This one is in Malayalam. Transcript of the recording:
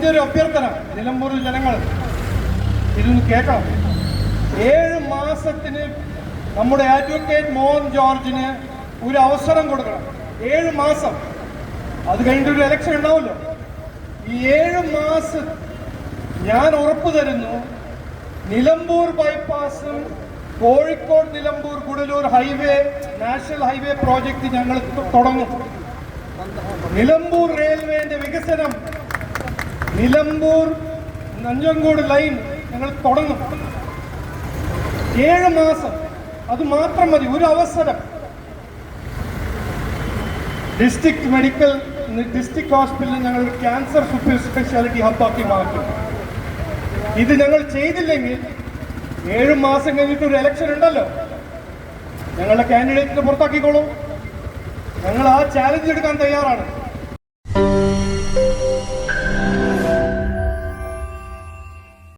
എൻ്റെ ഒരു അഭ്യർത്ഥന, നിലമ്പൂർ ജനങ്ങൾ ഇതൊന്ന് കേൾക്കണം. 7 മാസത്തിന് നമ്മുടെ അഡ്വക്കേറ്റ് മോഹൻ ജോർജിന് ഒരു അവസരം കൊടുക്കണം. 7 മാസം, അത് കഴിഞ്ഞിട്ടൊരു ഇലക്ഷൻ ഉണ്ടാവുമല്ലോ. ഈ 7 മാസം ഞാൻ ഉറപ്പു തരുന്നു, നിലമ്പൂർ ബൈപ്പാസും Kozhikode Nilambur Gudalur highway national highway project ഞങ്ങൾ തുടങ്ങും. നിലമ്പൂർ റെയിൽവേന്റെ വികസനം, നിലമ്പൂർ നഞ്ചങ്കോട് ലൈൻ ഞങ്ങൾ തുടങ്ങും. 7 മാസം, അത് മാത്രം മതി. ഒരു അവസരം. ഡിസ്ട്രിക്ട് ഹോസ്പിറ്റലിൽ ഞങ്ങൾ ക്യാൻസർ സൂപ്പർ സ്പെഷ്യാലിറ്റി ഹബ്ബാക്കി മാറ്റും. ഇത് ഞങ്ങൾ ചെയ്തില്ലെങ്കിൽ 7 മാസം കഴിഞ്ഞിട്ട് ഒരു ഇലക്ഷൻ ഉണ്ടല്ലോ, ഞങ്ങളുടെ കാൻഡിഡേറ്റിനെ പുറത്താക്കിക്കോളൂ. ഞങ്ങൾ ആ ചാലഞ്ച് എടുക്കാൻ തയ്യാറാണ്.